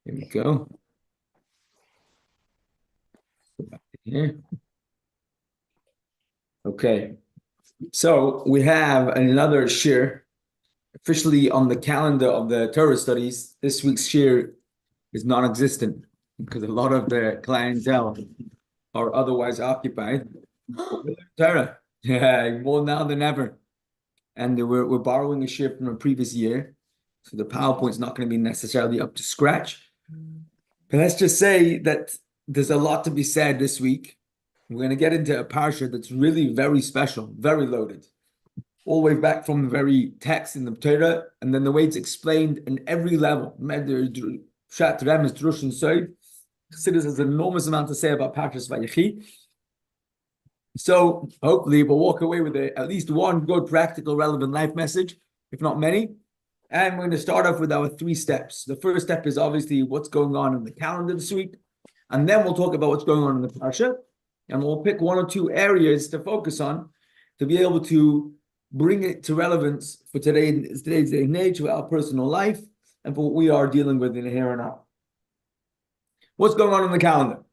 Here we go. Go back to here. Okay. So we have another shir officially on the calendar of the Torah studies. This week's shir is non-existent because a lot of the clientele are otherwise occupied. Torah, yeah, more now than ever. And we're borrowing a shir from a previous year, so the PowerPoint's not going to be necessarily up to scratch. But let's just say that there's a lot to be said this week. We're going to get into a parsha that's really very special, very loaded, all the way back from the very text in the Torah, and then the way it's explained in every level. Pshat, Remez, Drush, and Soid. Chassidus has an enormous amount to say about Parshas Vayechi. So hopefully we'll walk away with at least one good, practical, relevant life message, if not many. And we're going to start off with our 3 steps. The first step is obviously what's going on in the calendar this week. And then we'll talk about what's going on in the Parsha. And we'll pick 1 or 2 areas to focus on to be able to bring it to relevance for today's day and age, for our personal life, and for what we are dealing with in the here and now. What's going on in the calendar?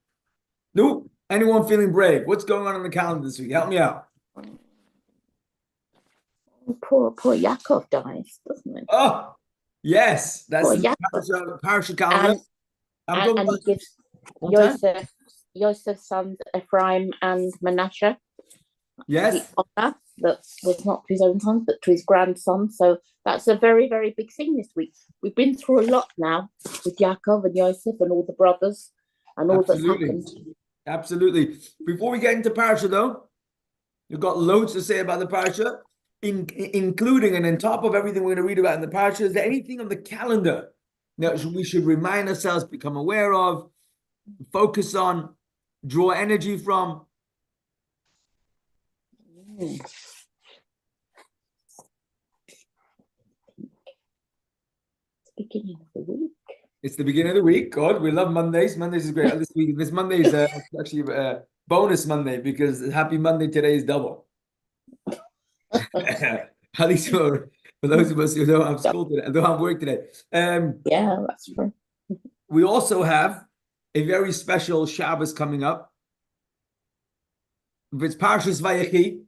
No? Anyone feeling brave? What's going on in the calendar this week? Help me out. Poor Yaakov dies, doesn't it? Oh, yes. That's Poor the Parsha calendar. And he gives Yosef's sons Ephraim and Manasseh. Yes. The honor that was not to his own sons, but to his grandson. So that's a very, very big thing this week. We've been through a lot now with Yaakov and Yosef and all the brothers and all that's happened. Absolutely. Before we get into Parsha, though, you've got loads to say about the Parsha, including and on top of everything we're going to read about in the Parsha. Is there anything on the calendar that we should remind ourselves, become aware of, focus on, draw energy from? Beginning of the week. It's the beginning of the week. God, we love Mondays. Mondays is great. This Monday is actually a bonus Monday because Happy Monday today is double. At least for those of us who don't have school today, don't have work today. Yeah, that's true. We also have a very special Shabbos coming up. If it's Parshas Vayechi,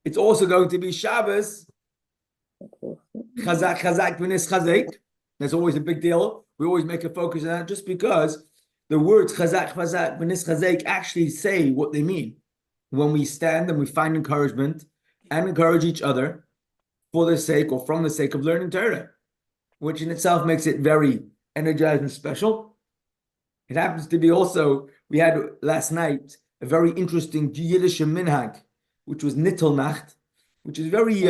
it's also going to be Shabbos. Chazak, v'nis chazek. That's always a big deal. We always make a focus on that just because the words chazak, v'nis chazek actually say what they mean. When we stand and we find encouragement and encourage each other for the sake or from the sake of learning Torah, which in itself makes it very energized and special. It happens to be also, we had last night a very interesting Yiddish minhag, which was Nittelnacht, which is very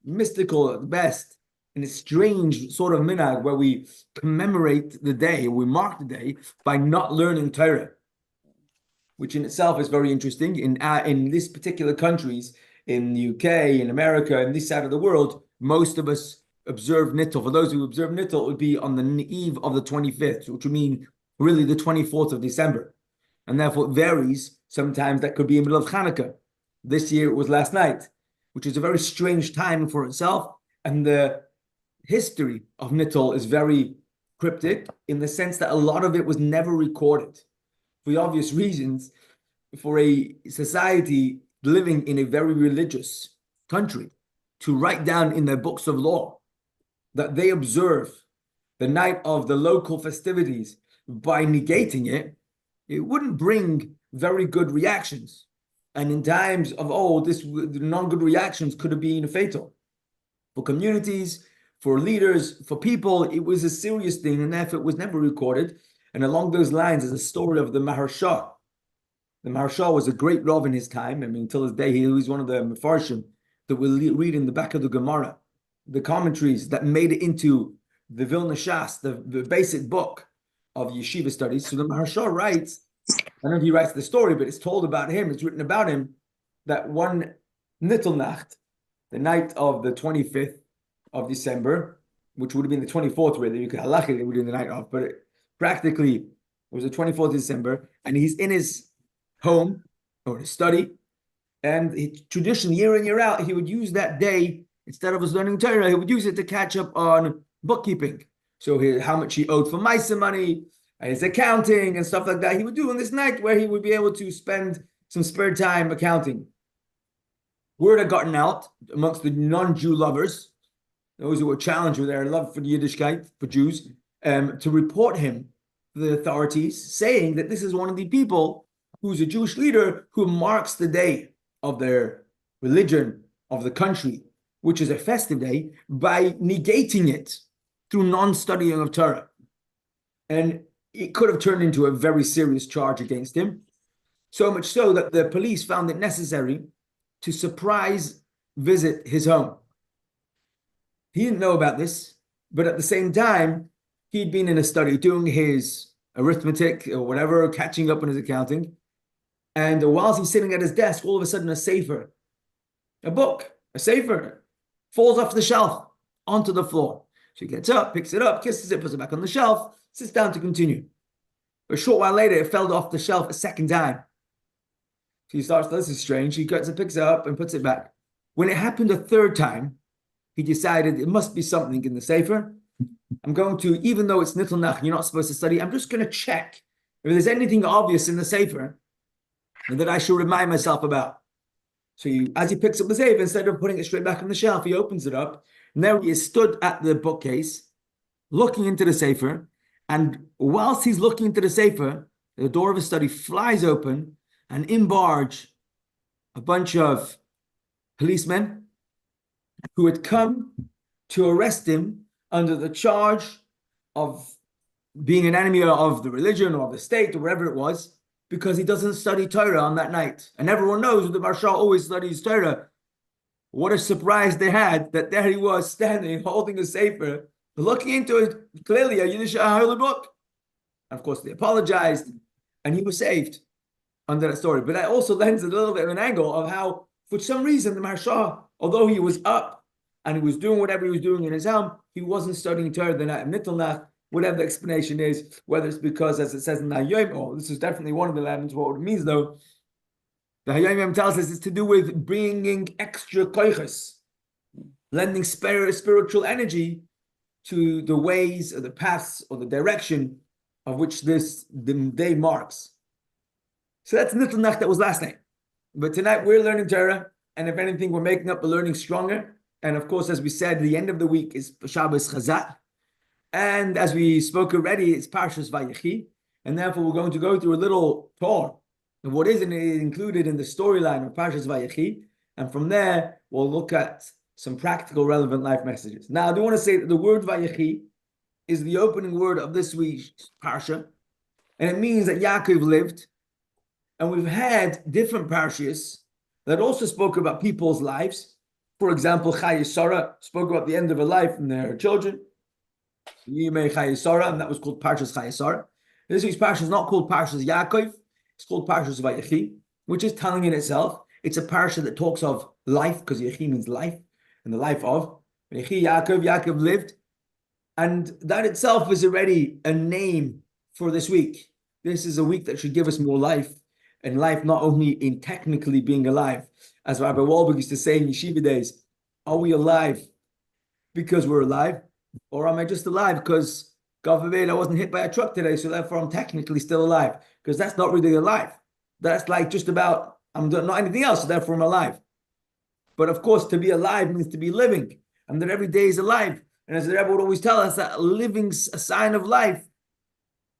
mystical at best, and a strange sort of minhag where we commemorate the day, we mark the day by not learning Torah, which in itself is very interesting. In these particular countries, in the UK, in America, in this side of the world, most of us observe Nittel. For those who observe Nittel, it would be on the eve of the 25th, which would mean really the 24th of December. And therefore it varies. Sometimes that could be in the middle of Hanukkah. This year it was last night, which is a very strange time for itself. And the history of Nittel is very cryptic in the sense that a lot of it was never recorded. For the obvious reasons, for a society living in a very religious country to write down in their books of law that they observe the night of the local festivities by negating it, it wouldn't bring very good reactions. And in times of old, the non-good reactions could have been fatal. For communities, for leaders, for people, it was a serious thing, and therefore it was never recorded. And along those lines is a story of the Parshah. The Parshah was a great Rav in his time. I mean, till his day, he was one of the Mefarshim that we'll read in the back of the Gemara, the commentaries that made it into the Vilna Shas, the basic book of yeshiva studies. So the Parshah writes, I don't know if he writes the story, but it's told about him, it's written about him, that one Nittelnacht, the night of the 25th of December, which would have been the 24th, really, you could halach it, it would have been the night off, but practically it was the 24th of December, and he's in his home or his study, and traditionally, year in, year out, he would use that day, instead of us learning Torah, he would use it to catch up on bookkeeping. So how much he owed for Misa money, and his accounting and stuff like that, he would do on this night where he would be able to spend some spare time accounting. Word had gotten out amongst the non-Jew lovers, those who were challenged with their love for the Yiddishkeit, for Jews, to report him to the authorities, saying that this is one of the people who's a Jewish leader who marks the day of their religion, of the country, which is a festive day, by negating it through non-studying of Torah. And it could have turned into a very serious charge against him, so much so that the police found it necessary to surprise visit his home. He didn't know about this, but at the same time, he'd been in a study doing his arithmetic or whatever, catching up on his accounting. And whilst he's sitting at his desk, all of a sudden a sefer, a book, a sefer, falls off the shelf onto the floor. So he gets up, picks it up, kisses it, puts it back on the shelf, sits down to continue. A short while later, it fell off the shelf a second time. So he starts, this is strange. He gets it, picks it up and puts it back. When it happened a third time, he decided it must be something in the sefer. I'm going to, even though it's Nitl Nach, you're not supposed to study, I'm just going to check if there's anything obvious in the sefer and that I should remind myself about. So as he picks up the sefer, instead of putting it straight back on the shelf, he opens it up. Now he is stood at the bookcase, looking into the sefer, and whilst he's looking into the sefer, the door of his study flies open, and in barge a bunch of policemen who had come to arrest him under the charge of being an enemy of the religion or of the state or whatever it was, because he doesn't study Torah on that night. And everyone knows that the Parshah always studies Torah. What a surprise they had that there he was standing, holding a sefer, looking into it, clearly a Yiddish holy book. And of course, they apologized, and he was saved under that story. But that also lends a little bit of an angle of how, for some reason, the Parshah, although he was up and he was doing whatever he was doing in his home, he wasn't studying Torah the night of Nitl Nach, whatever the explanation is, whether it's because, as it says in the Hayom, or this is definitely one of the elements, what it means though, the Hayom tells us it's to do with bringing extra koiches, lending spiritual energy to the ways or the paths or the direction of which the day marks. So that's Nitl Nach, that was last night. But tonight we're learning Torah, and if anything, we're making up the learning stronger. And of course, as we said, the end of the week is Shabbos Chazak. And as we spoke already, it's Parshas Vayechi. And therefore, we're going to go through a little tour of what isn't included in the storyline of Parshas Vayechi. And from there, we'll look at some practical, relevant life messages. Now, I do want to say that the word Vayechi is the opening word of this week's Parsha. And it means that Yaakov lived. And we've had different Parshas that also spoke about people's lives. For example, Chayei Sarah spoke about the end of her life and their children. Yimei Chayei Sarah, and that was called Parshas Chayei Sarah. This week's Parsha is not called Parshas Yaakov. It's called Parshas Vayechi, which is telling in itself. It's a Parsha that talks of life, because Yechi means life, and the life of. Vayechi, Yaakov lived. And that itself is already a name for this week. This is a week that should give us more life. And life not only in technically being alive, as Rabbi Wahlberg used to say in yeshiva days, are we alive because we're alive? Or am I just alive because, God forbid, I wasn't hit by a truck today, so therefore I'm technically still alive? Because that's not really alive. That's like just about, I'm not anything else, so therefore I'm alive. But of course, to be alive means to be living, and that every day is alive. And as the Rebbe would always tell us, that living, a sign of life,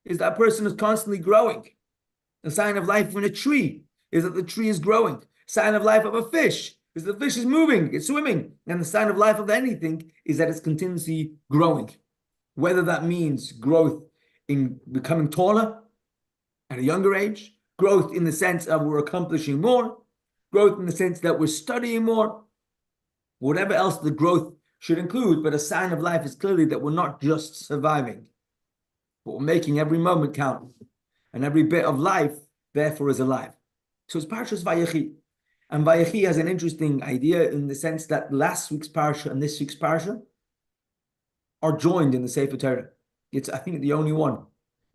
is that person is constantly growing. A sign of life in a tree is that the tree is growing. Sign of life of a fish is the fish is moving, it's swimming. And the sign of life of anything is that it's continuously growing. Whether that means growth in becoming taller at a younger age, growth in the sense of we're accomplishing more, growth in the sense that we're studying more, whatever else the growth should include, but a sign of life is clearly that we're not just surviving, but we're making every moment count. And every bit of life, therefore, is alive. So it's Parshas Vayechi. And Vayechi has an interesting idea in the sense that last week's Parsha and this week's Parsha are joined in the Sefer Torah. It's, I think, the only one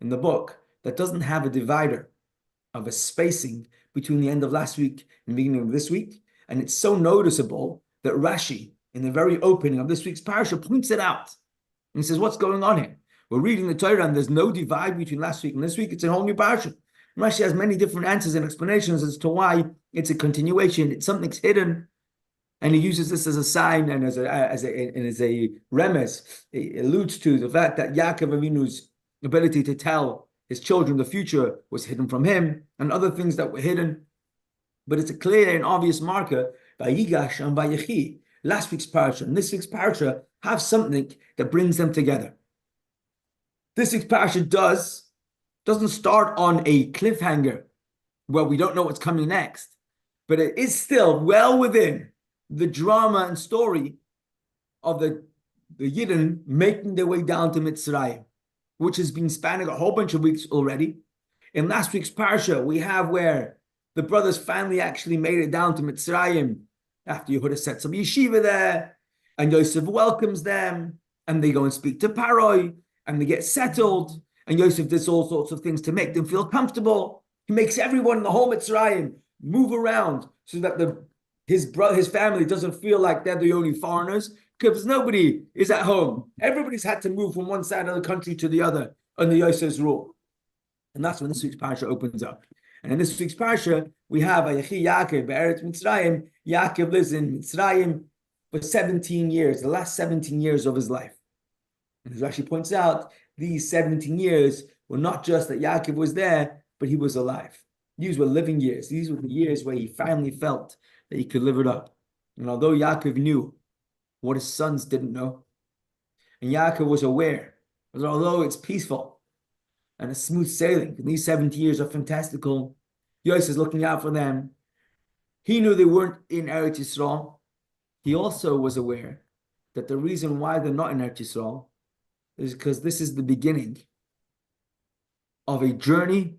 in the book that doesn't have a divider of a spacing between the end of last week and the beginning of this week. And it's so noticeable that Rashi, in the very opening of this week's Parsha, points it out and says, what's going on here? We're reading the Torah and there's no divide between last week and this week. It's a whole new parsha. Rashi has many different answers and explanations as to why it's a continuation. It's something's hidden, and he uses this as a sign and as a remez. It alludes to the fact that Yaakov Avinu's ability to tell his children the future was hidden from him, and other things that were hidden. But it's a clear and obvious marker by Yigash and Vayechi. Last week's parsha and this week's parsha have something that brings them together. This week's parsha doesn't start on a cliffhanger where we don't know what's coming next, but it is still well within the drama and story of the Yidden making their way down to Mitzrayim, which has been spanning a whole bunch of weeks already. In last week's parsha, we have where the brothers finally actually made it down to Mitzrayim after Yehuda sets up yeshiva there, and Yosef welcomes them, and they go and speak to Paroi, and they get settled, and Yosef does all sorts of things to make them feel comfortable. He makes everyone in the whole Mitzrayim move around so that his family doesn't feel like they're the only foreigners, because nobody is at home. Everybody's had to move from one side of the country to the other under Yosef's rule. And that's when this week's parsha opens up. And in this week's parsha, we have Vayechi Yaakov Be'eretz Mitzrayim. Yaakov lives in Mitzrayim for 17 years, the last 17 years of his life. And as Rashi points out, these 17 years were not just that Yaakov was there, but he was alive. These were living years. These were the years where he finally felt that he could live it up. And although Yaakov knew what his sons didn't know, and Yaakov was aware that although it's peaceful and it's smooth sailing, and these 70 years are fantastical, Yosef is looking out for them. He knew they weren't in Eretz Yisrael. He also was aware that the reason why they're not in Eretz Yisrael is because this is the beginning of a journey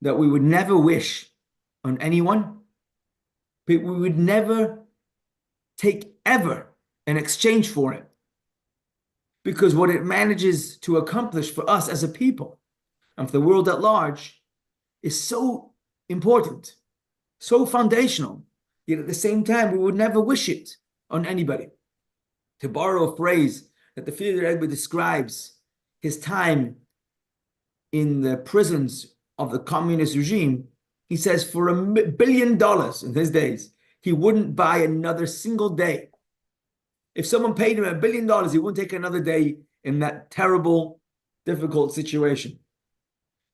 that we would never wish on anyone, but we would never take ever in exchange for it. Because what it manages to accomplish for us as a people and for the world at large is so important, so foundational, yet at the same time, we would never wish it on anybody. To borrow a phrase that the Friedrich Rebbe describes his time in the prisons of the communist regime, he says for $1 billion in his days, he wouldn't buy another single day. If someone paid him $1 billion, he wouldn't take another day in that terrible, difficult situation.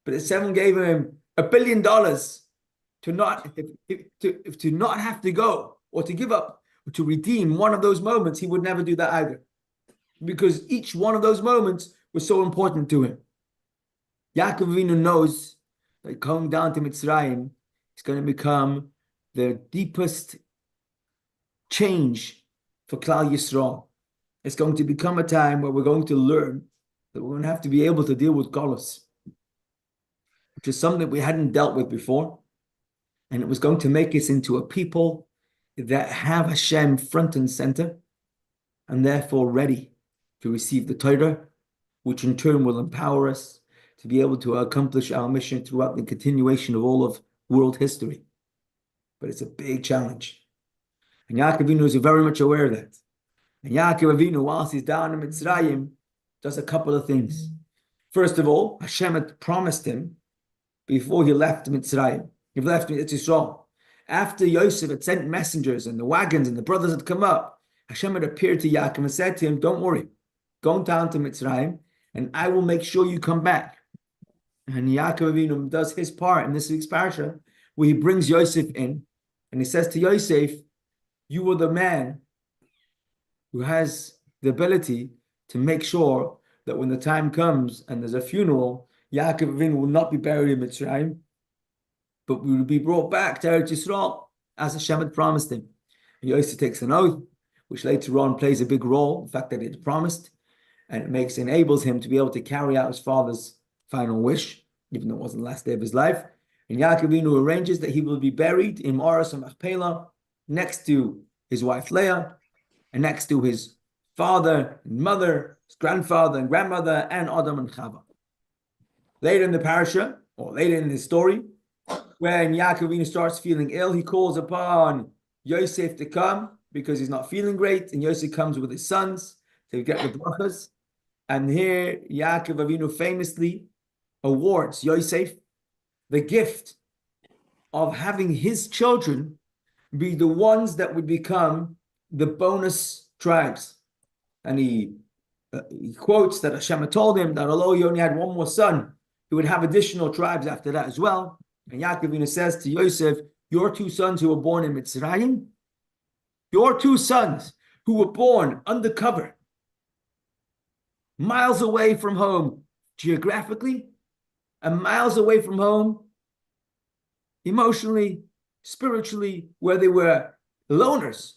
But if someone gave him $1 billion to not have to go or to give up or to redeem one of those moments, he would never do that either. Because each one of those moments was so important to him. Yaakov Avinu knows that going down to Mitzrayim is going to become the deepest change for Klal Yisrael. It's going to become a time where we're going to learn that we're going to have to be able to deal with Golus, which is something that we hadn't dealt with before. And it was going to make us into a people that have Hashem front and center and therefore ready to receive the Torah, which in turn will empower us to be able to accomplish our mission throughout the continuation of all of world history. But it's a big challenge. And Yaakov Avinu is very much aware of that. And Yaakov Avinu, whilst he's down in Mitzrayim, does a couple of things. First of all, Hashem had promised him before he left Mitzrayim, he left Yisrael. After Yosef had sent messengers and the wagons and the brothers had come up, Hashem had appeared to Yaakov and said to him, don't worry, go down to Mitzrayim and I will make sure you come back. And Yaakov Avinu does his part in this week's parsha, where he brings Yosef in and he says to Yosef, you are the man who has the ability to make sure that when the time comes and there's a funeral, Yaakov Avinu will not be buried in Mitzrayim, but will be brought back to Eretz Yisrael as Hashem had promised him. And Yosef takes an oath, which later on plays a big role, the fact that it's promised, and it enables him to be able to carry out his father's final wish, even though it wasn't the last day of his life. And Yaakov Avinu arranges that he will be buried in Maras and Machpelah, next to his wife Leah, and next to his father and mother, his grandfather and grandmother, and Adam and Chava. Later in the parasha, or later in the story, when Yaakov Avinu starts feeling ill, he calls upon Yosef to come because he's not feeling great, and Yosef comes with his sons to get the brachas. And here Yaakov Avinu famously awards Yosef the gift of having his children be the ones that would become the bonus tribes. And he quotes that Hashem had told him that although he only had one more son, he would have additional tribes after that as well. And Yaakov Avinu says to Yosef, your two sons who were born in Mitzrayim, your two sons who were born undercover, miles away from home geographically, and miles away from home emotionally, spiritually, where they were loners.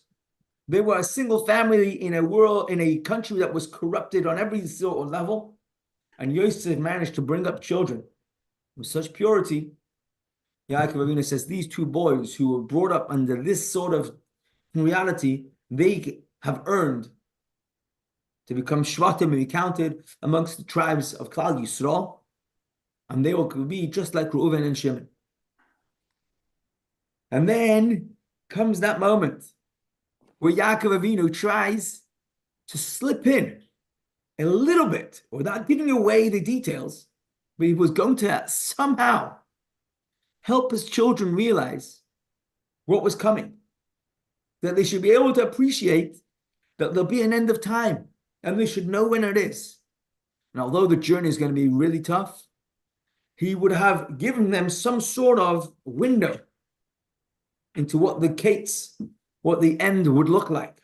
They were a single family in a world, in a country that was corrupted on every sort of level. And Yosef managed to bring up children with such purity. Yaakov Avinu says these two boys who were brought up under this sort of reality, they have earned to become Shvatim and be counted amongst the tribes of Klal Yisrael. And they will be just like Reuven and Shimon. And then comes that moment where Yaakov Avinu tries to slip in a little bit, without giving away the details, but he was going to somehow help his children realize what was coming, that they should be able to appreciate that there'll be an end of time, and they should know when it is. And although the journey is going to be really tough, he would have given them some sort of window into what the end would look like.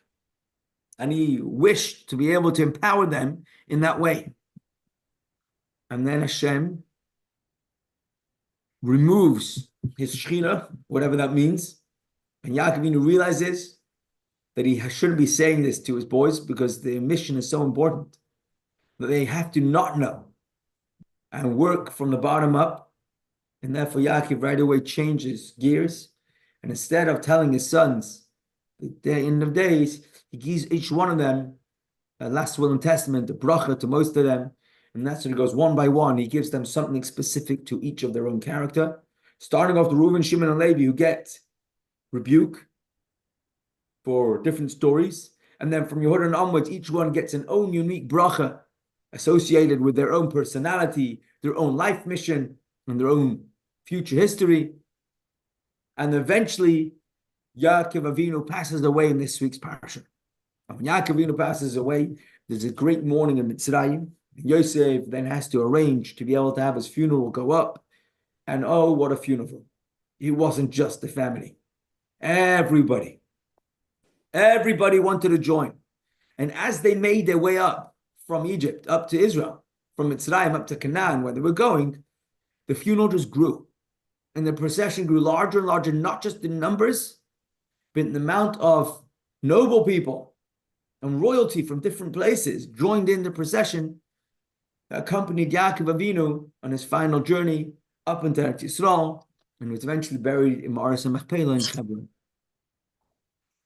And he wished to be able to empower them in that way. And then Hashem removes his Shekhinah, whatever that means. And Yaakov Avinu realizes that he shouldn't be saying this to his boys because their mission is so important that they have to not know and work from the bottom up. And therefore Yaakov right away changes gears. And instead of telling his sons the end of days, he gives each one of them a last will and testament, a bracha to most of them. And that's when it goes one by one. He gives them something specific to each of their own character. Starting off the Reuven, Shimon, and Levi, who get rebuke for different stories. And then from Yehuda onwards, each one gets an own unique bracha associated with their own personality, their own life mission, and their own future history. And eventually, Yaakov Avinu passes away in this week's Parshah. And when Yaakov Avinu passes away, there's a great mourning in Mitzrayim. Yosef then has to arrange to be able to have his funeral go up. And oh, what a funeral. It wasn't just the family. Everybody wanted to join. And as they made their way up from Egypt, up to Israel, from Mitzrayim up to Canaan, where they were going, the funeral just grew. And the procession grew larger and larger, not just in numbers, but in the amount of noble people and royalty from different places joined in the procession that accompanied Yaakov Avinu on his final journey up into Eretz Yisrael, and was eventually buried in Ma'aras HaMachpelah in Hebron.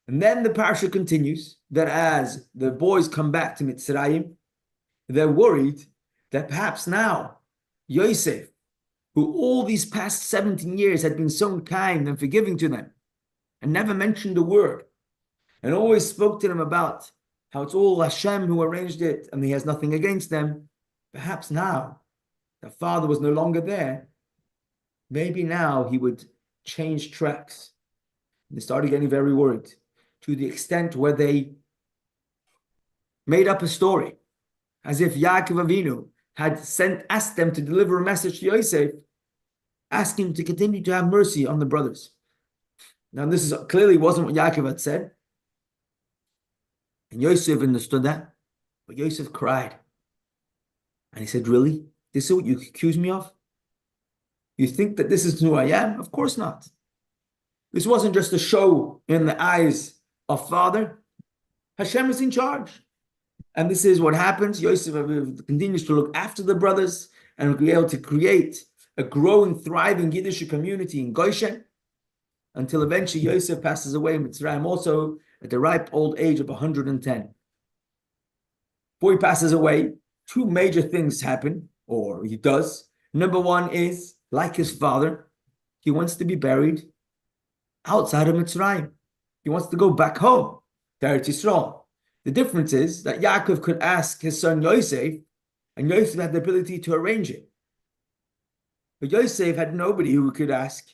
And then the parsha continues that as the boys come back to Mitzrayim, they're worried that perhaps now Yosef, who all these past 17 years had been so kind and forgiving to them, and never mentioned a word, and always spoke to them about how it's all Hashem who arranged it, and he has nothing against them. Perhaps now the father was no longer there. Maybe now he would change tracks. They started getting very worried, to the extent where they made up a story, as if Yaakov Avinu had asked them to deliver a message to Yosef, asking him to continue to have mercy on the brothers. Now, this clearly wasn't what Yaakov had said. And Yosef understood that. But Yosef cried. And he said, really? This is what you accuse me of? You think that this is who I am? Of course not. This wasn't just a show in the eyes of Father. Hashem is in charge. And this is what happens. Yosef continues to look after the brothers and be able to create a growing, thriving Yiddish community in Goshen, until eventually Yosef passes away in Mitzrayim also at the ripe old age of 110. Before he passes away, two major things happen, or he does. Number one is, like his father, he wants to be buried outside of Mitzrayim. He wants to go back home to Eretz Yisrael. The difference is that Yaakov could ask his son Yosef And Yosef had the ability to arrange it. But Yosef had nobody who could ask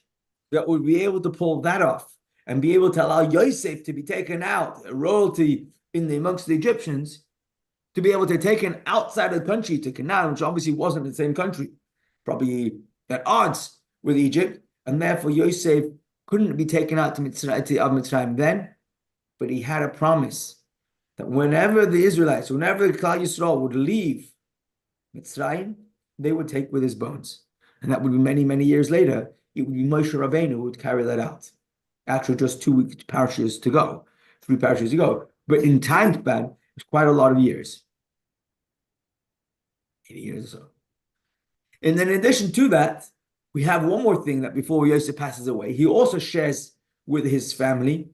that would be able to pull that off and be able to allow Yosef to be taken out, royalty amongst the Egyptians, to be able to take him outside of the country to Canaan, which obviously wasn't the same country, probably at odds with Egypt, and therefore Yosef couldn't be taken out to Mitzrayim then, but he had a promise that whenever the Israelites, whenever the Klal Yisrael would leave Mitzrayim, they would take with his bones. And that would be many, many years later. It would be Moshe Rabbeinu who would carry that out. Actually, just 2 weeks, parashas to go, 3 parashas to go. But in time span, it's quite a lot of years. 80 years or so. And then in addition to that, we have one more thing that before Yosef passes away, he also shares with his family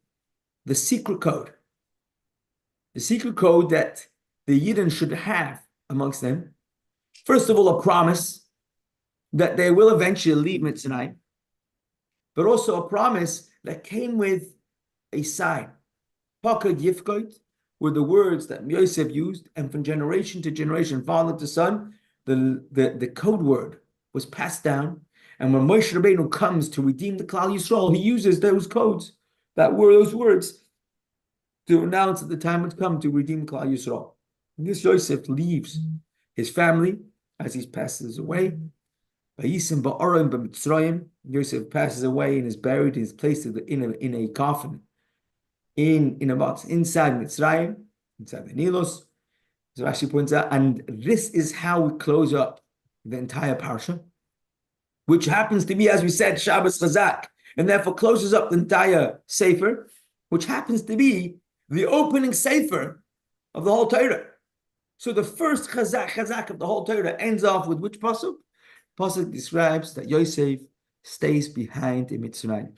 the secret code. The secret code that the Yidden should have amongst them. First of all, a promise that they will eventually leave Mitzrayim, but also a promise that came with a sign. Pakad Yifkot were the words that Yosef used, and from generation to generation, father to son, the code word was passed down. And when Moshe Rabbeinu comes to redeem the Klal Yisrael, he uses those codes, those words, to announce that the time has come to redeem Klal Yisrael. And this Yosef leaves his family as he passes away. Yosef passes away and is buried and is placed in a coffin in a box inside Mitzrayim, inside the Nilos. So Rashi points out, and this is how we close up the entire parsha, which happens to be, as we said, Shabbos Chazak, and therefore closes up the entire Sefer, which happens to be the opening Sefer of the whole Torah. So the first Chazak of the whole Torah ends off with which pasuk? Pasuk describes that Yosef stays behind in Mitzrayim.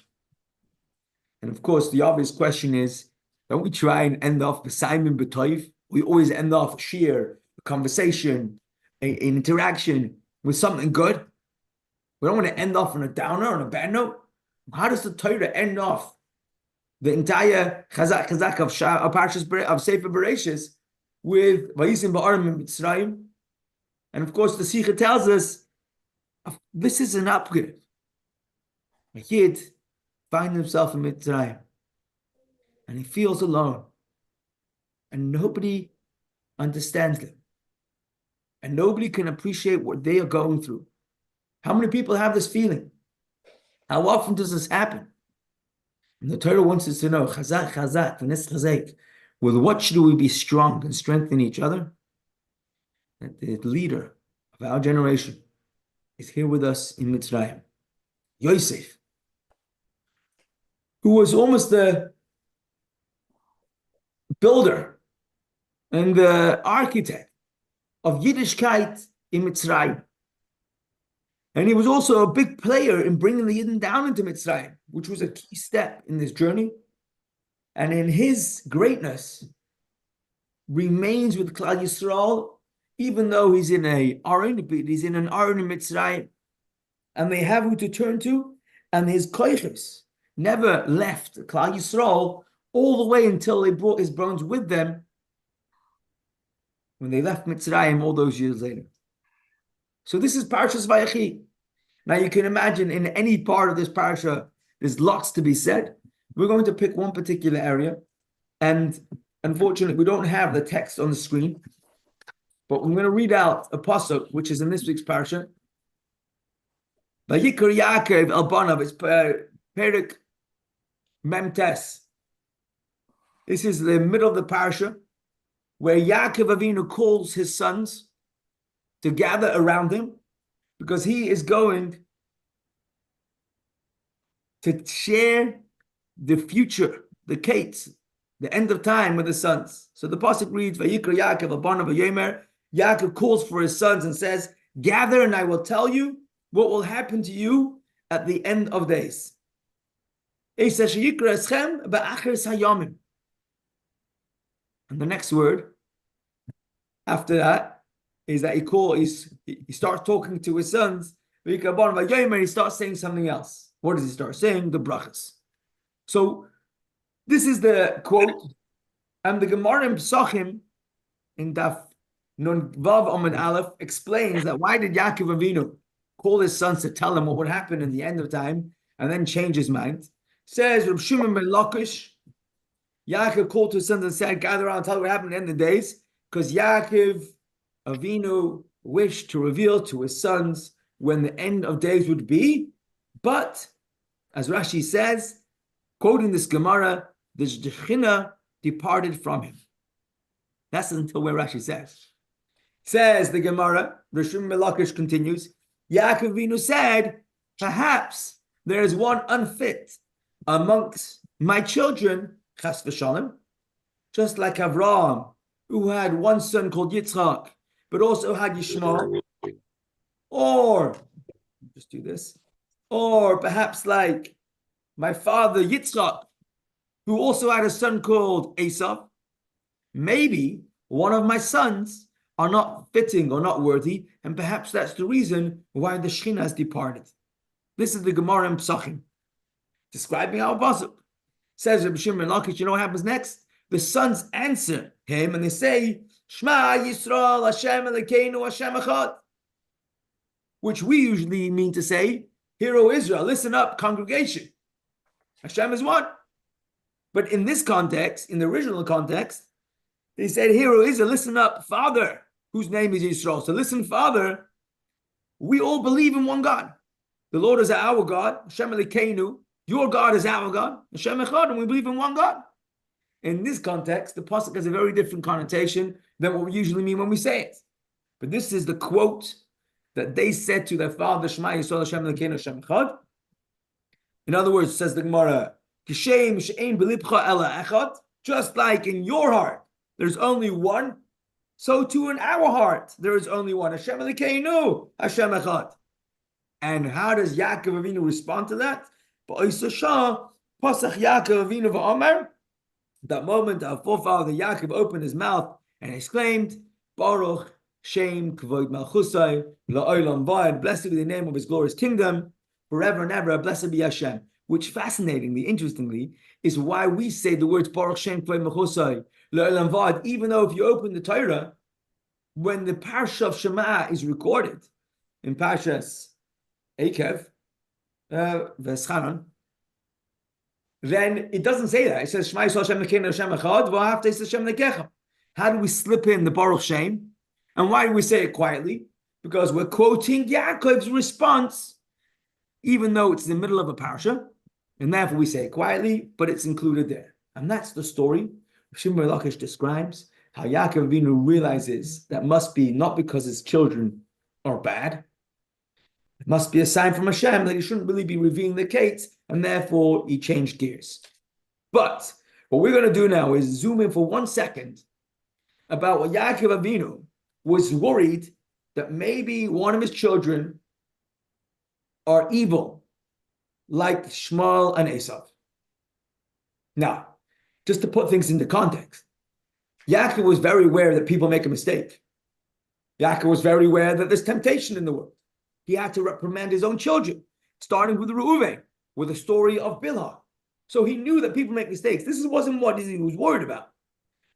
And of course, the obvious question is, don't we try and end off B'Simon B'Toiv? We always end off a conversation, an interaction with something good. We don't want to end off on a downer, on a bad note. How does the Torah end off the entire Chazak of Parshas of Sefer Bereshis with Vayisim Ba'arim in Mitzrayim? And of course, the Sikha tells us this is an upgrade. A Yid finds himself in Mitzrayim and he feels alone, and nobody understands them, and nobody can appreciate what they are going through. How many people have this feeling? How often does this happen? And the Torah wants us to know, Chazak, v'nes chazek, with what should we be strong and strengthen each other? That the leader of our generation is here with us in Mitzrayim. Yosef, who was almost the builder and the architect of Yiddishkeit in Mitzrayim. And he was also a big player in bringing the Yidden down into Mitzrayim, which was a key step in this journey. And in his greatness, remains with Klal Yisrael, even though he's in an Aron in Mitzrayim, and they have who to turn to, and his koiches never left Klal Yisrael all the way until they brought his bones with them when they left Mitzrayim all those years later. So this is Parshas Vayechi. Now you can imagine in any part of this parsha, there's lots to be said. We're going to pick one particular area, and unfortunately, we don't have the text on the screen, but we're going to read out a pasuk, which is in this week's parsha. Vayikar Yaakov el banav, it's Perik Memtes. This is the middle of the parsha, where Yaakov Avinu calls his sons to gather around him, because he is going to share the future, the Kates, the end of time with the sons. So the pasuk reads, Vayikra Yaakov abanav v'yomer. Yaakov calls for his sons and says, gather and I will tell you what will happen to you at the end of days. And the next word after that is that he starts talking to his sons. He starts saying something else. What does he start saying? The brachas. So this is the quote, and the Gemara in Pesachim in Daf Nun Vav Amud Aleph explains that why did Yaakov Avinu call his sons to tell him what would happen in the end of time and then change his mind? Says Reb Shimon ben Lakish, Yaakov called to his sons and said, gather around and tell what happened at the end of the days, because Yaakov Avinu wished to reveal to his sons when the end of days would be. But, as Rashi says, quoting this Gemara, the Shekhinah departed from him. That's until where Rashi says. Says the Gemara, Rishon Melakish continues, Yaakov Avinu said, perhaps there is one unfit amongst my children, Chas v'shalom, just like Avraham, who had one son called Yitzchak, but also had Yishmael, or, just do this, or perhaps like my father Yitzchak, who also had a son called Esav. Maybe one of my sons are not fitting or not worthy, and perhaps that's the reason why the Shekhinah has departed. This is the Gemara in Psachim, describing our pasuk. Says Rabbi Shimon ben Lakish, you know what happens next? The sons answer him and they say, Shema Yisrael, Hashem Elokeinu, Hashem Echad. Which we usually mean to say, Hear, O Israel, listen up, congregation. Hashem is one. But in this context, in the original context, they said, Hear, O Israel, listen up, Father, whose name is Yisrael. So listen, Father, we all believe in one God. The Lord is our God, Hashem Elokeinu. Your God is our God, Hashem Echad, and we believe in one God. In this context, the pasuk has a very different connotation than what we usually mean when we say it. But this is the quote that they said to their father, Shema Yisrael Hashem Elokeinu Hashem Echad. In other words, says the Gemara, Kishem she'ein b'libcha ela echad, just like in your heart there's only one, so too in our heart there is only one, Hashem Elokeinu Hashem Echad. And how does Yaakov Avinu respond to that? That moment, our forefather Yaakov opened his mouth and exclaimed, Baruch Shem Kavod Malchusai La'olam Vayed, blessed be the name of his glorious kingdom, forever and ever, blessed be Hashem. Which fascinatingly, interestingly, is why we say the words Baruch Shem Kavod Malchusai La'olam Vayed, even though if you open the Torah, when the Parshah of Shema is recorded in Parshas Ekev, then it doesn't say that. It says Shema Yisrael Hashem Elokeinu Hashem Echad v'ahavta Hashem Elokecha. How do we slip in the Baruch Shem? And why do we say it quietly? Because we're quoting Yaakov's response, even though it's in the middle of a parsha, and therefore we say it quietly, but it's included there. And that's the story. Shimon ben Lakish describes how Yaakov Avinu realizes that must be not because his children are bad. It must be a sign from Hashem that he shouldn't really be revealing the case, and therefore he changed gears. But what we're going to do now is zoom in for 1 second about what Yaakov Avinu was worried that maybe one of his children are evil, like Shmuel and Esav. Now, just to put things into context, Yaakov was very aware that people make a mistake. Yaakov was very aware that there's temptation in the world. He had to reprimand his own children, starting with Reuven, with the story of Bilhah. So he knew that people make mistakes. This wasn't what he was worried about.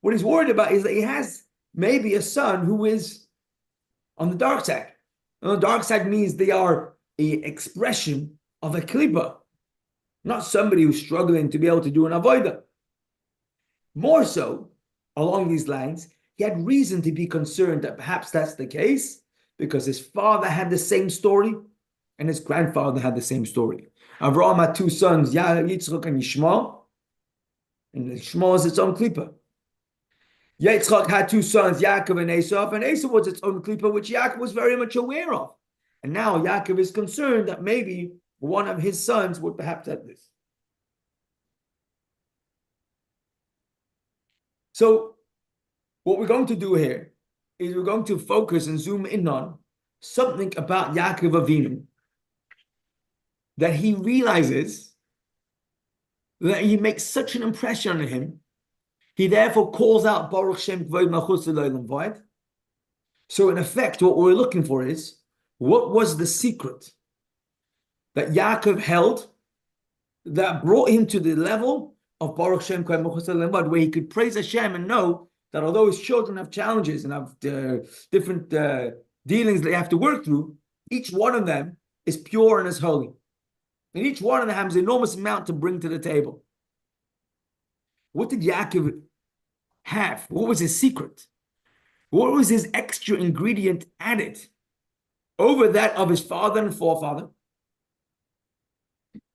What he's worried about is that he has maybe a son who is on the dark side. And the dark side means they are an expression of a klipa, not somebody who's struggling to be able to do an avodah. More so, along these lines, he had reason to be concerned that perhaps that's the case, because his father had the same story and his grandfather had the same story. Avraham had 2 sons, Yitzchak and Yishmael, and Yishmael is its own klipa. Yitzchak had 2 sons, Yaakov and Esav was its own klipa, which Yaakov was very much aware of. And now Yaakov is concerned that maybe one of his sons would perhaps have this. So what we're going to do here is we're going to focus and zoom in on something about Yaakov Avinu that he realizes that he makes such an impression on him. He therefore calls out Baruch Shem Kavod Malchus L'Olam Vayed. So in effect, what we're looking for is, what was the secret that Yaakov held that brought him to the level of Baruch Shem Kavod Malchus L'Olam Vayed, where he could praise Hashem and know that although his children have challenges and have different dealings they have to work through, each one of them is pure and is holy. And each one of them has an enormous amount to bring to the table. What did Yaakov have? What was his secret? What was his extra ingredient added over that of his father and forefather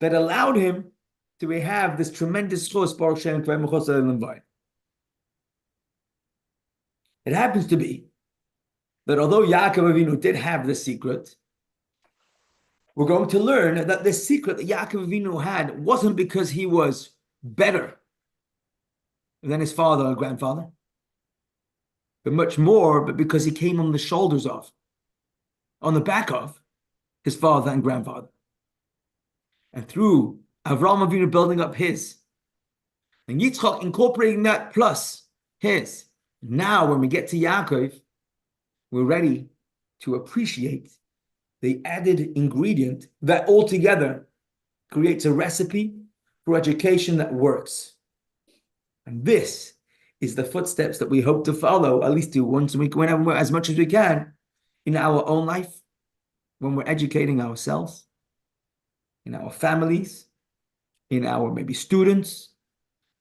that allowed him to have this tremendous source? It happens to be that although Yaakov Avinu did have this secret, we're going to learn that this secret that Yaakov Avinu had wasn't because he was better than his father or grandfather, but much more, but because he came on the shoulders of, on the back of his father and grandfather. And through Avraham Avinu building up his, and Yitzchak incorporating that plus his, now when we get to Yaakov, we're ready to appreciate the added ingredient that altogether creates a recipe for education that works. And this is the footsteps that we hope to follow, at least do once a week, whenever, as much as we can, in our own life, when we're educating ourselves, in our families, in our maybe students,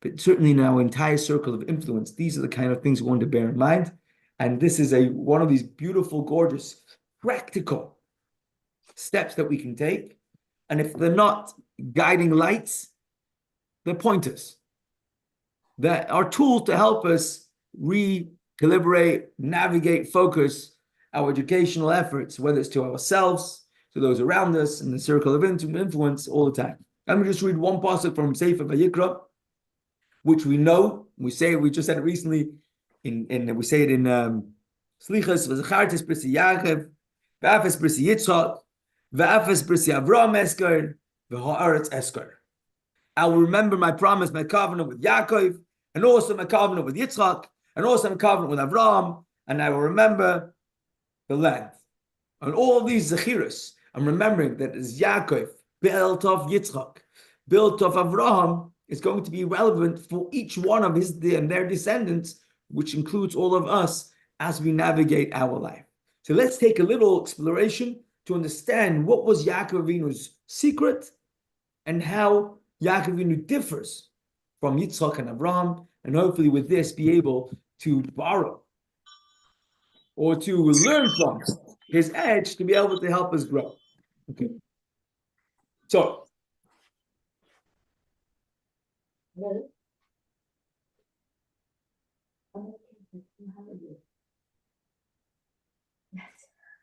but certainly in our entire circle of influence. These are the kind of things we want to bear in mind. And this is one of these beautiful, gorgeous, practical steps that we can take. And if they're not guiding lights, they're pointers that are tools to help us recalibrate, navigate, focus our educational efforts, whether it's to ourselves, to those around us, in the circle of influence all the time. Let me just read one passage from Sefer Vayikra, which we know, we just said it recently, we say it in Slichas, V'zachartis B'risi Yaakov, V'afes B'risi Yitzchak, V'afes B'risi Avraham Esker, V'ha'aretz Esker. I will remember my promise, my covenant with Yaakov, and also my covenant with Yitzchak, and also my covenant with Avraham, and I will remember the land. And all of these Zechiros, I'm remembering that as Yaakov built of Yitzchak, built of Avraham, is going to be relevant for each one of their descendants, which includes all of us as we navigate our life. So let's take a little exploration to understand what was Yaakov Avinu's secret and how Yaakov Avinu differs from Yitzchak and Avraham, and hopefully with this be able to borrow or to learn from his edge to be able to help us grow. Okay. So,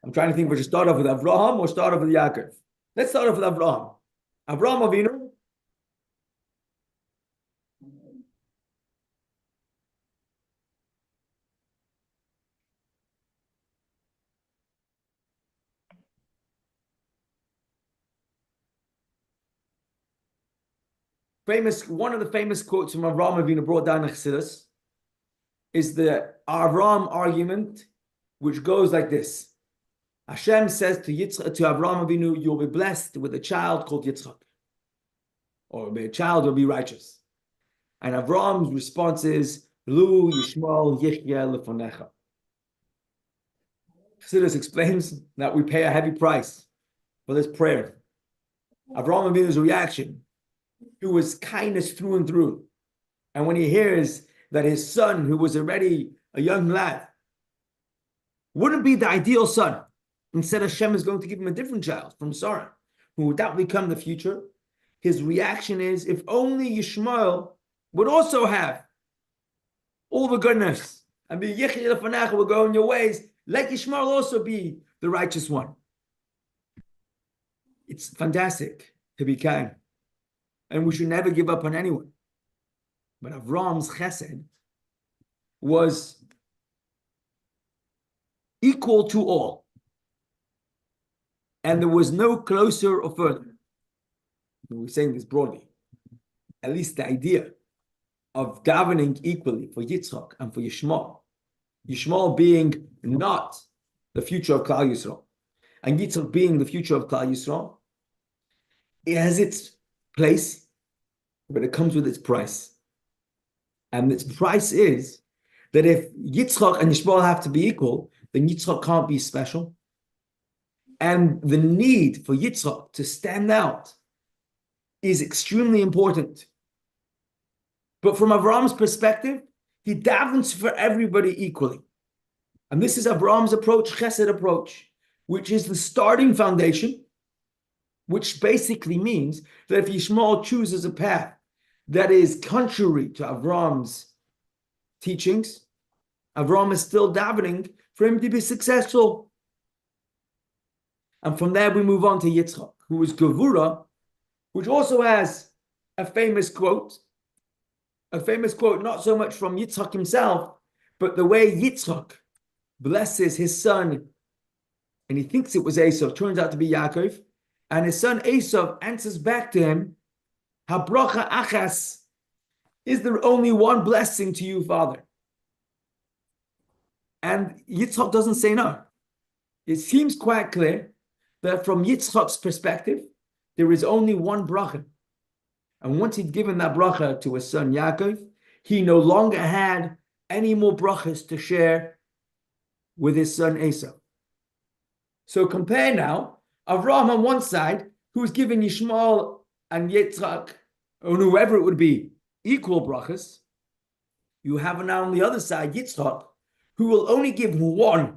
I'm trying to think if we should start off with Avraham or start off with Yaakov. Let's start off with Avraham. Avraham Avinu one of the famous quotes from Avraham Avinu brought down in Chassidus is the Avraham argument, which goes like this. Hashem says to Avraham Avinu, you'll be blessed with a child called Yitzchak, or a child will be righteous. And Avraham's response is, Lu Yishmael Yichya Lefonecha. Chassidus explains that we pay a heavy price for this prayer. Avraham Avinu's reaction to his kindness through and through. And when he hears that his son, who was already a young lad, wouldn't be the ideal son, instead Hashem is going to give him a different child from Sarah, who would that become the future, his reaction is, if only Yishmael would also have all the goodness and be Yichya Lefanecha, will go in your ways, let Yishmael also be the righteous one. It's fantastic to be kind, and we should never give up on anyone. But Avraham's chesed was equal to all, and there was no closer or further. We're saying this broadly. At least the idea of davening equally for Yitzchak and for Yishmael. Yishmael being not the future of Klal Yisrael, and Yitzchak being the future of Klal Yisrael, it has its place, but it comes with its price. And its price is that if Yitzchak and Yishmael have to be equal, then Yitzchak can't be special. And the need for Yitzchak to stand out is extremely important. But from Avram's perspective, he davens for everybody equally. And this is Avram's approach, Chesed approach, which is the starting foundation, which basically means that if Yishmael chooses a path that is contrary to Avram's teachings, Avram is still davening for him to be successful. And from there we move on to Yitzchak, who is Gevura, which also has a famous quote not so much from Yitzchak himself, but the way Yitzchak blesses his son, and he thinks it was Esav, turns out to be Yaakov, and his son Esav answers back to him, Habracha achas, is there only one blessing to you, Father? And Yitzchak doesn't say no. It seems quite clear that from Yitzchak's perspective, there is only one bracha. And once he'd given that bracha to his son Yaakov, he no longer had any more brachas to share with his son Esav. So compare now Avraham on one side, who's given Yishmael and Yitzchak, or whoever it would be, equal brachas. You have now on the other side Yitzchak, who will only give one.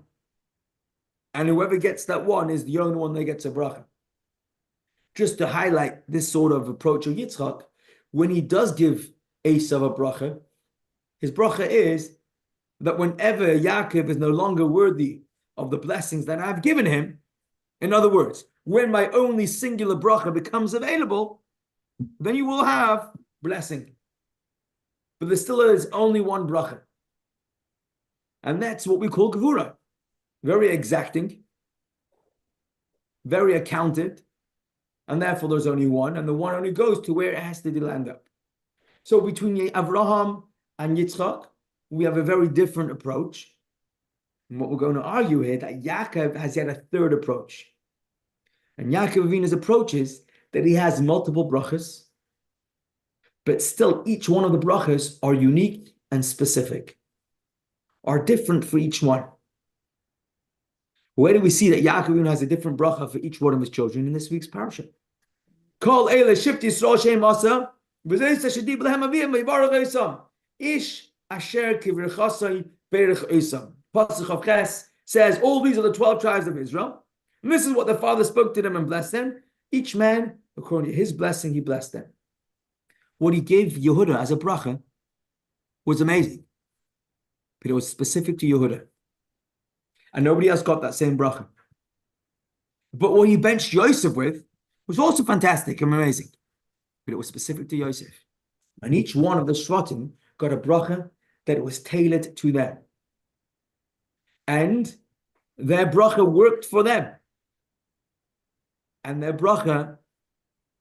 And whoever gets that one is the only one that gets a bracha. Just to highlight this sort of approach of Yitzchak, when he does give Esav a bracha, his bracha is that whenever Yaakov is no longer worthy of the blessings that I've given him, in other words, when my only singular bracha becomes available, then you will have blessing. But there still is only one bracha. And that's what we call Gevura. Very exacting, very accounted, and therefore there's only one, and the one only goes to where it has to land up. So between Avraham and Yitzchak, we have a very different approach. And what we're going to argue here, that Yaakov has yet a third approach. And Yaakov Avinu's approach is that he has multiple brachas, but still each one of the brachas are unique and specific, are different for each one. Where do we see that Yaakov Avinu has a different bracha for each one of his children in this week's Parshah? Kol eile shift Yisrael shem asa, v'zeisa shedib lehem aviyim v'yivarach esam. Ish asher kivrechasai berech esam. Pasuk of Ches says, all these are the 12 tribes of Israel. And this is what the Father spoke to them and blessed them. Each man, according to his blessing, he blessed them. What he gave Yehuda as a bracha was amazing. But it was specific to Yehuda. And nobody else got that same bracha. But what he benched Yosef with was also fantastic and amazing. But it was specific to Yosef. And each one of the Shvatim got a bracha that was tailored to them. And their bracha worked for them. And their bracha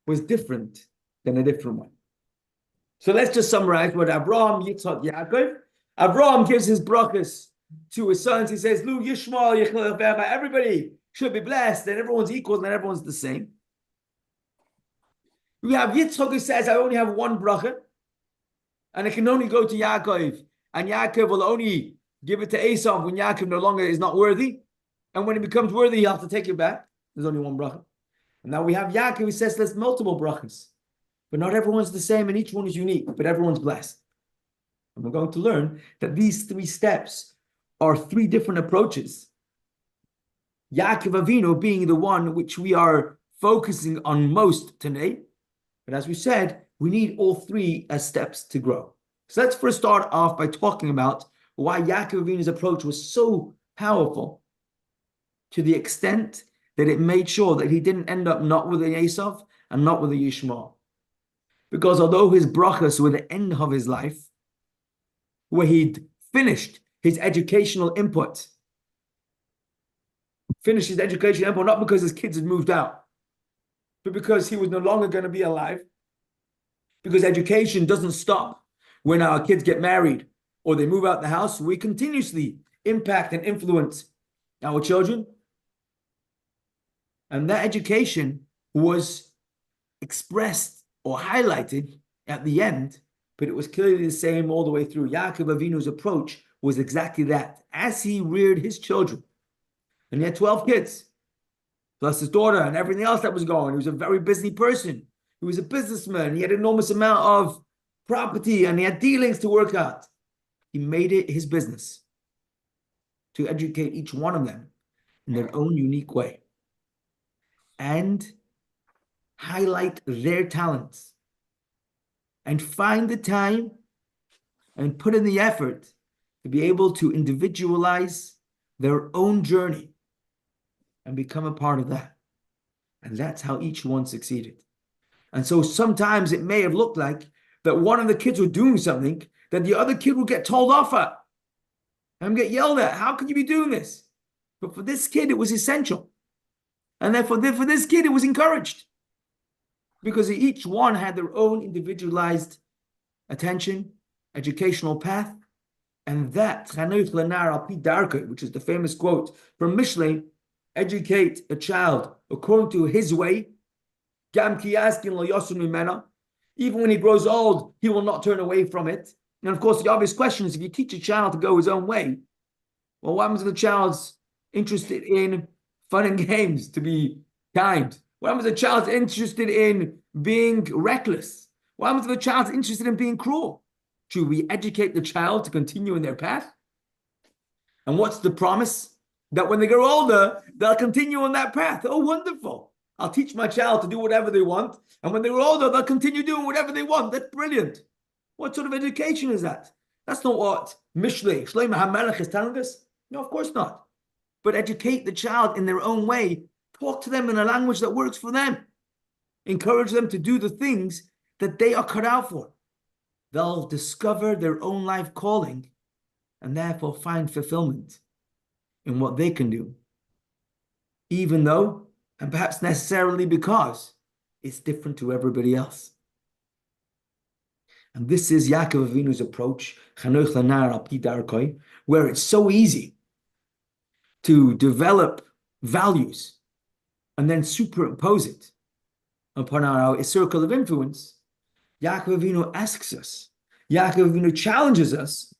was different than a different one. So let's just summarize what Abraham, Yitzchak, Yaakov. Abraham gives his brachas to his sons. He says, Lu Yishmael, everybody should be blessed, and everyone's equal, and everyone's the same. We have Yitzchak who says, I only have one bracha, and it can only go to Yaakov, and Yaakov will only give it to Esau when Yaakov no longer is not worthy, and when he becomes worthy, he'll have to take it back. There's only one bracha. And now we have Yaakov who says, there's multiple brachas, but not everyone's the same, and each one is unique, but everyone's blessed. And we're going to learn that these 3 steps are 3 different approaches. Yaakov Avinu being the one which we are focusing on most today. But as we said, we need all 3 as steps to grow. So let's first start off by talking about why Yaakov Avinu's approach was so powerful to the extent that it made sure that he didn't end up not with the Esav and not with the Yishmael. Because although his brachas were the end of his life, where he'd finished his educational input, not because his kids had moved out, but because he was no longer going to be alive. Because education doesn't stop when our kids get married or they move out the house. We continuously impact and influence our children. And that education was expressed or highlighted at the end, but it was clearly the same all the way through. Yaakov Avinu's approach was exactly that. As he reared his children, and he had 12 kids, plus his daughter and everything else that was going. He was a very busy person. He was a businessman. He had an enormous amount of property and he had dealings to work out. He made it his business to educate each one of them in their own unique way and highlight their talents and find the time and put in the effort to be able to individualize their own journey and become a part of that. And that's how each one succeeded. And so sometimes it may have looked like that one of the kids were doing something that the other kid would get told off at and get yelled at. How could you be doing this? But for this kid, it was essential. And therefore, for this kid, it was encouraged. Because each one had their own individualized attention, educational path. And that, which is the famous quote from Mishlei, educate a child according to his way. Even when he grows old, he will not turn away from it. And of course, the obvious question is, if you teach a child to go his own way, well, what happens if the child's interested in fun and games, to be kind? What happens if the child's interested in being reckless? What happens if the child's interested in being cruel? Should we educate the child to continue in their path? And what's the promise? That when they grow older, they'll continue on that path. Oh, wonderful. I'll teach my child to do whatever they want. And when they grow older, they'll continue doing whatever they want. That's brilliant. What sort of education is that? That's not what Mishlei, Shlomo HaMelech is telling us. No, of course not. But educate the child in their own way. Talk to them in a language that works for them. Encourage them to do the things that they are cut out for. They'll discover their own life calling and therefore find fulfillment in what they can do. Even though, and perhaps necessarily because, it's different to everybody else. And this is Yaakov Avinu's approach, where it's so easy to develop values and then superimpose it upon our circle of influence. Yaakov Avinu asks us, Yaakov Avinu challenges us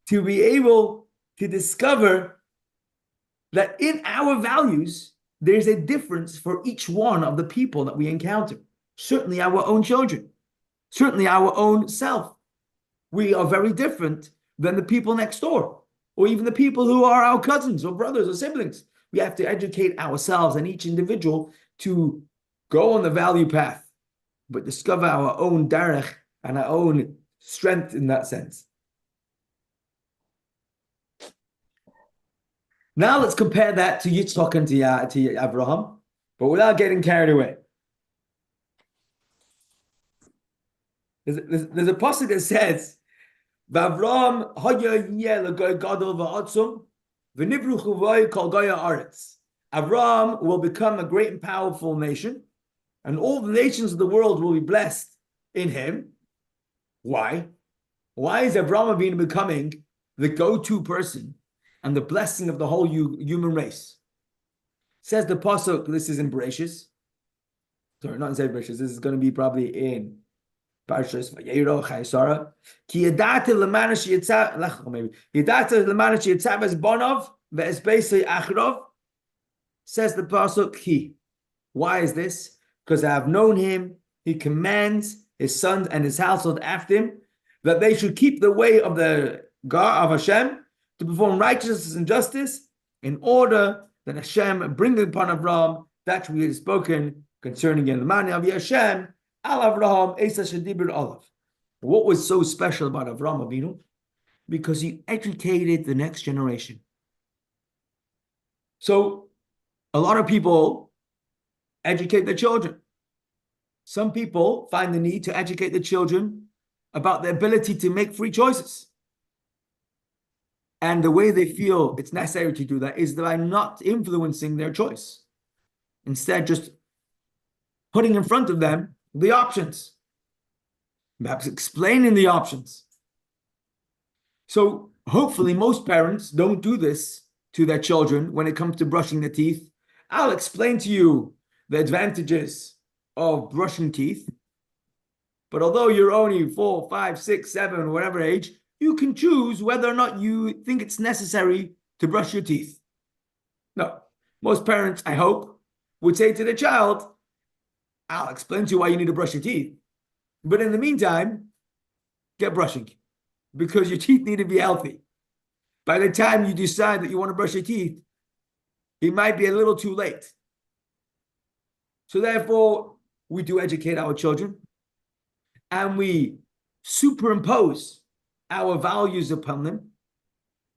to be able to discover that in our values, there's a difference for each one of the people that we encounter. Certainly our own children, certainly our own self. We are very different than the people next door, or even the people who are our cousins or brothers or siblings. We have to educate ourselves and each individual to go on the value path, but discover our own derech and our own strength in that sense. Now let's compare that to Yitzchak and to Abraham, but without getting carried away. There's a passage that says, "V'Avraham haya yeh l'goy gadol v'atzum v'nivru chuvay kol goya aretz." Avraham will become a great and powerful nation, and all the nations of the world will be blessed in him. Why? Why is Avraham Avinu becoming the go-to person and the blessing of the whole human race? Says the pasuk. This is in Bereshis. Sorry, not in Bereshis. This is going to be probably in Parshas Vayechi Chayesara. Ki yadata l'mana sheyitzav, maybe yadata l'mana sheyitzav es bonav ve'es beisei achrov. Says the pasuk. He. Why is this? Because I have known him. He commands his sons and his household after him that they should keep the way of the God of Hashem, to perform righteousness and justice, in order that Hashem bring upon Avraham that we had spoken concerning in the man of Hashem al Avraham Esa Shadibir Olav. What was so special about Avraham Avinu? Because he educated the next generation. So a lot of people educate their children. Some people find the need to educate the children about the ability to make free choices. And the way they feel it's necessary to do that is by not influencing their choice. Instead, just putting in front of them the options. Perhaps explaining the options. So hopefully most parents don't do this to their children when it comes to brushing their teeth. I'll explain to you the advantages of brushing teeth. But although you're only 4, 5, 6, 7, whatever age, you can choose whether or not you think it's necessary to brush your teeth. No, most parents, I hope, would say to the child, I'll explain to you why you need to brush your teeth. But in the meantime, get brushing because your teeth need to be healthy. By the time you decide that you want to brush your teeth, it might be a little too late. So therefore, we do educate our children and we superimpose our values upon them,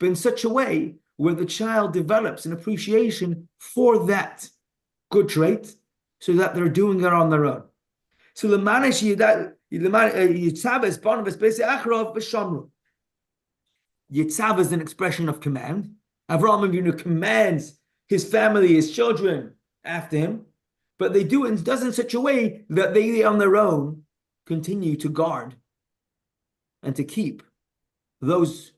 but in such a way where the child develops an appreciation for that good trait so that they're doing it on their own. So Yitzhava is an expression of command. Avraham Avinu commands his family, his children after him, but they do it does in such a way that they on their own continue to guard and to keep those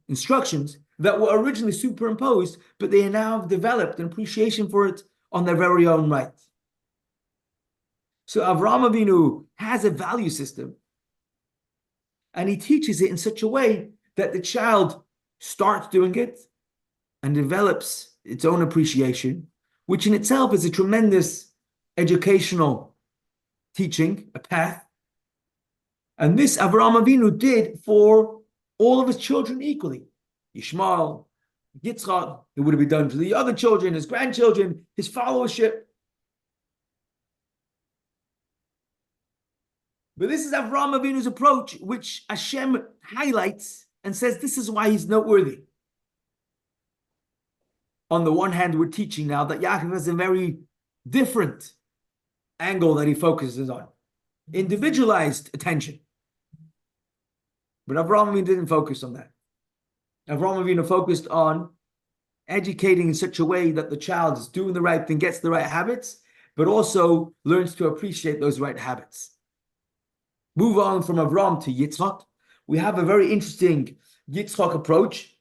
instructions that were originally superimposed, but they now have developed an appreciation for it on their very own right. So Avraham Avinu has a value system, and he teaches it in such a way that the child starts doing it and develops its own appreciation, which in itself is a tremendous educational teaching, a path. And this Avraham Avinu did for all of his children equally. Yishmael, Yitzchak, it would have been done for the other children, his grandchildren, his followership. But this is Avraham Avinu's approach, which Hashem highlights and says this is why he's noteworthy. On the one hand, we're teaching now that Yaakov has a very different angle that he focuses on. Individualized attention. But Avraham Avinu didn't focus on that. Avraham Avinu focused on educating in such a way that the child is doing the right thing, gets the right habits, but also learns to appreciate those right habits. Move on from Avraham to Yitzchak. We have a very interesting Yitzchak approach.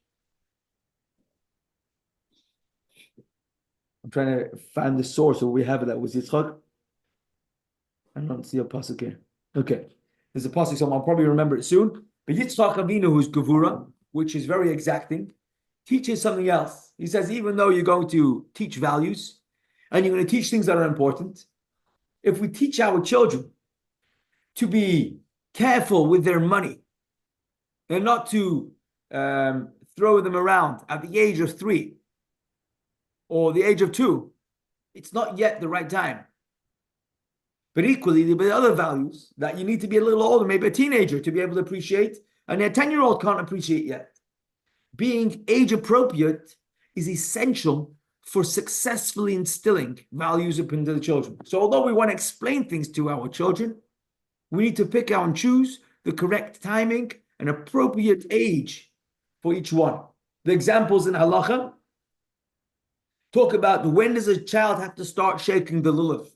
I'm trying to find the source of we have it that was Yitzchak. I don't see a pasuk here. Okay, there's a pasuk, so I'll probably remember it soon. But Yitzchak Avinu, who's Gevura, which is very exacting, teaches something else. He says, even though you're going to teach values and you're going to teach things that are important, if we teach our children to be careful with their money and not to throw them around at the age of 3 or the age of 2, it's not yet the right time. But equally, there will be other values that you need to be a little older, maybe a teenager, to be able to appreciate, and a 10-year-old can't appreciate yet. Being age appropriate is essential for successfully instilling values up into the children. So although we want to explain things to our children, we need to pick out and choose the correct timing and appropriate age for each one. The examples in halacha talk about when does a child have to start shaking the lulav.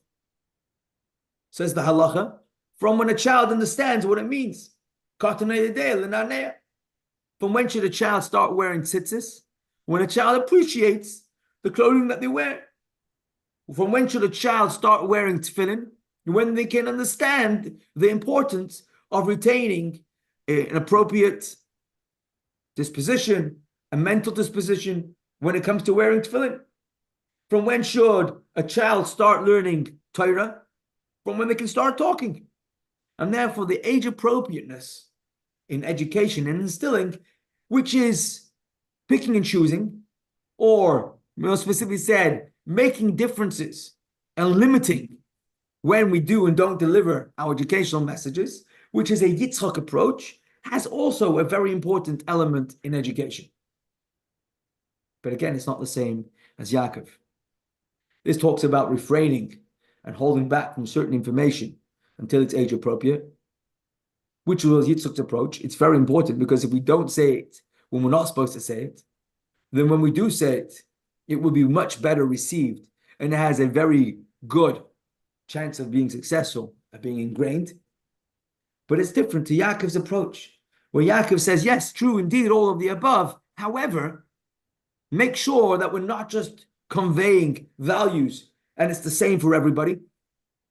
Says the halacha, from when a child understands what it means. From when should a child start wearing tzitzis? When a child appreciates the clothing that they wear. From when should a child start wearing tefillin? When they can understand the importance of retaining an appropriate disposition, a mental disposition when it comes to wearing tefillin. From when should a child start learning Torah? From when they can start talking. And therefore the age appropriateness in education and instilling, which is picking and choosing, or more specifically said, making differences and limiting when we do and don't deliver our educational messages, which is a Yitzchak approach, has also a very important element in education. But again, it's not the same as Yaakov. This talks about refraining and holding back from certain information until it's age appropriate, which was Yitzchak's approach. It's very important because if we don't say it when we're not supposed to say it, then when we do say it, it will be much better received and it has a very good chance of being successful, of being ingrained. But it's different to Yaakov's approach, where Yaakov says, yes, true, indeed, all of the above. However, make sure that we're not just conveying values and it's the same for everybody.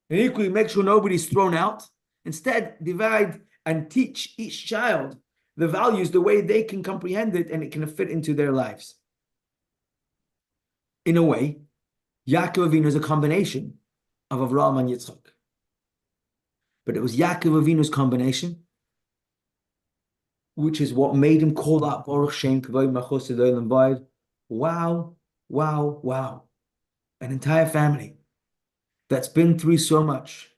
And equally, make sure nobody's thrown out. Instead, divide and teach each child the values the way they can comprehend it and it can fit into their lives. In a way, Yaakov Avinu is a combination of Avraham and Yitzchak. But it was Yaakov Avinu's combination, which is what made him call out Baruch Shem Kavod Malchus Olam Vayed. Wow, wow, wow. An entire family that's been through so much.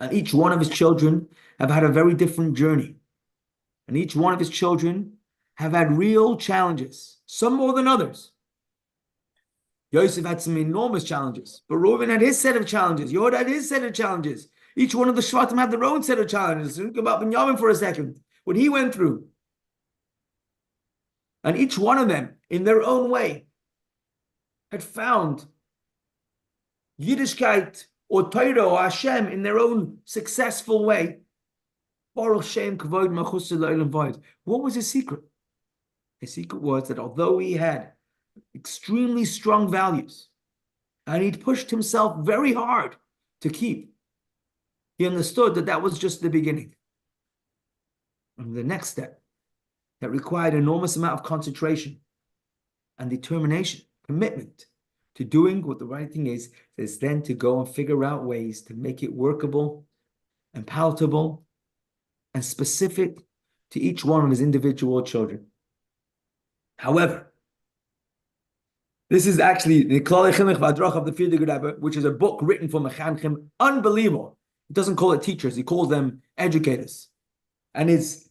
And each one of his children have had a very different journey. And each one of his children have had real challenges, some more than others. Yosef had some enormous challenges, but Reuven had his set of challenges. Yehuda had his set of challenges. Each one of the Shvatim had their own set of challenges. Think about Binyamin for a second, what he went through. And each one of them, in their own way, had found Yiddishkeit or Torah or Hashem in their own successful way. Baruch Shem Kavod Malchus Olam Vayed. What was his secret? His secret was that although he had extremely strong values and he'd pushed himself very hard to keep, he understood that that was just the beginning. And the next step that required an enormous amount of concentration and determination, commitment to doing what the right thing is then to go and figure out ways to make it workable and palatable and specific to each one of his individual children. However, this is actually the Klal Chinuch V'Hadracha of the Frierdiker Rebbe, which is a book written for Mechanchim, unbelievable. He doesn't call it teachers, he calls them educators. And it's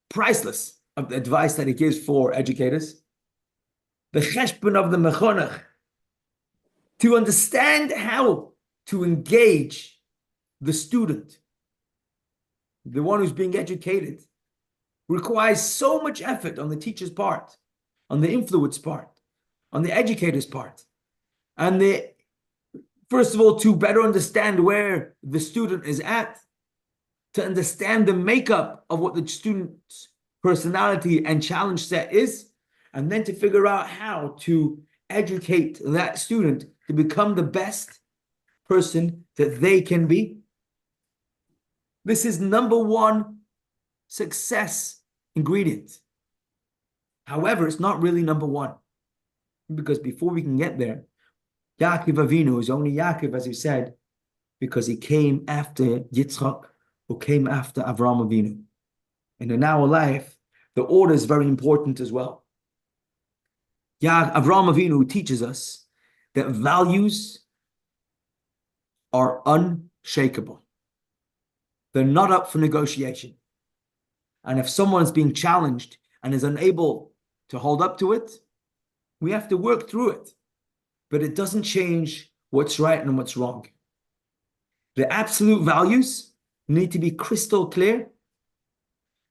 priceless of the advice that he gives for educators. The cheshbon of the Mechonach, to understand how to engage the student, the one who's being educated, requires so much effort on the teacher's part, on the influence part, on the educator's part. And first of all, to better understand where the student is at, to understand the makeup of what the student's personality and challenge set is, and then to figure out how to educate that student to become the best person that they can be. This is number one success ingredient. However, it's not really number one, because before we can get there, Yaakov Avinu is only Yaakov, as he said, because he came after Yitzchak, who came after Avraham Avinu. And in our life, the order is very important as well. Avraham Avinu teaches us that values are unshakable. They're not up for negotiation. And if someone's being challenged and is unable to hold up to it, we have to work through it. But it doesn't change what's right and what's wrong. The absolute values need to be crystal clear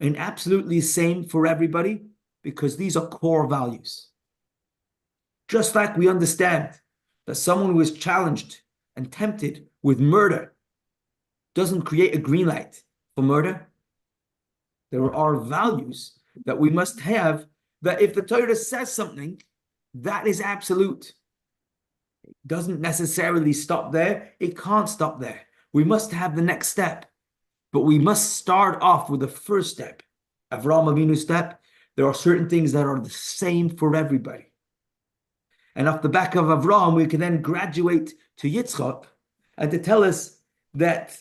and absolutely same for everybody, because these are core values. Just like we understand that someone who is challenged and tempted with murder doesn't create a green light for murder, there are values that we must have, that if the Torah says something, that is absolute. It doesn't necessarily stop there. It can't stop there. We must have the next step. But we must start off with the first step. Avraham Avinu step. There are certain things that are the same for everybody. And off the back of Avraham, we can then graduate to Yitzchak, and to tell us that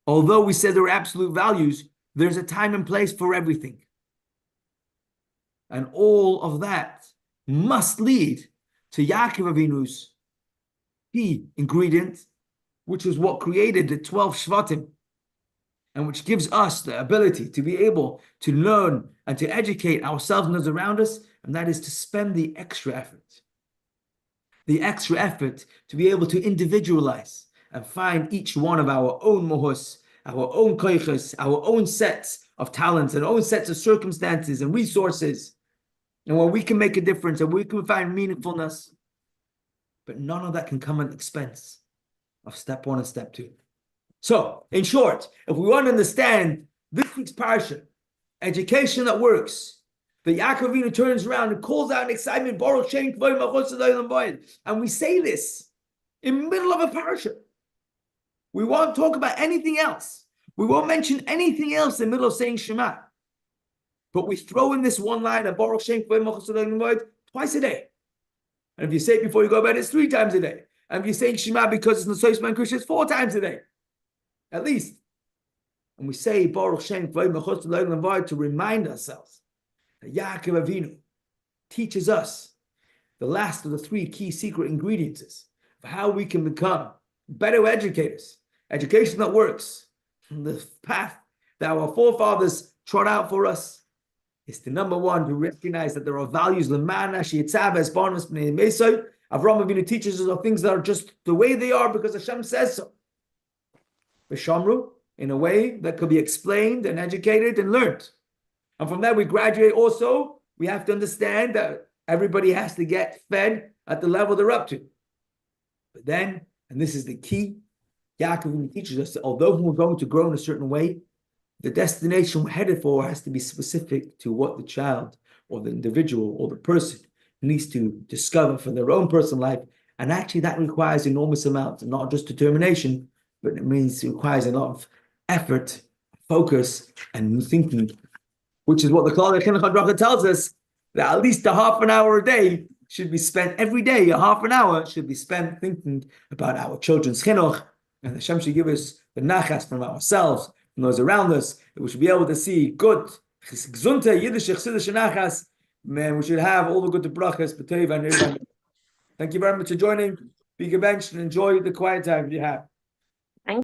although we said there are absolute values, there's a time and place for everything. And all of that must lead to Yaakov Avinu's key ingredient, which is what created the 12 Shvatim, and which gives us the ability to be able to learn and to educate ourselves and those around us, and that is to spend the extra effort. The extra effort to be able to individualize and find each one of our own mohus, our own koiches, our own sets of talents and own sets of circumstances and resources, and where we can make a difference and we can find meaningfulness. But none of that can come at the expense of step one and step two. So, in short, if we want to understand this week's Parshah, education that works, the Yaakov Avinu turns around and calls out in excitement, Baruch Shem Kavod Malchus Olam Vayed. And we say this in the middle of a Parshah. We won't talk about anything else. We won't mention anything else in the middle of saying Shema. But we throw in this one line of Baruch Shem twice a day. And if you say it before you go to bed, it's 3 times a day. And if you say Shema because it's Nesois Man Krish, it's 4 times a day. At least. And we say Baruch Shem to remind ourselves that Yaakov Avinu teaches us the last of the 3 key secret ingredients of how we can become better educators. Education that works. The path that our forefathers trod out for us is the number 1 to recognize that there are values. Avram Avinu teaches us of things that are just the way they are because Hashem says so. V'shamru, in a way that could be explained and educated and learned. And from that we graduate also. We have to understand that everybody has to get fed at the level they're up to. But then, and this is the key, Yaakov teaches us that although we're going to grow in a certain way, the destination we're headed for has to be specific to what the child or the individual or the person needs to discover for their own personal life. And actually that requires enormous amounts, not just determination, but it requires a lot of effort, focus, and thinking, which is what the Klal Chinuch Hadracha tells us, that at least a half an hour a day should be spent every day. A half an hour should be spent thinking about our children's chinuch, and Hashem should give us the nachas from ourselves, from those around us, that we should be able to see good gesundheit, Yiddish chassidische nachas. Man, we should have all the good brachas. Thank you very much for joining. Be gebenched and enjoy the quiet time you have.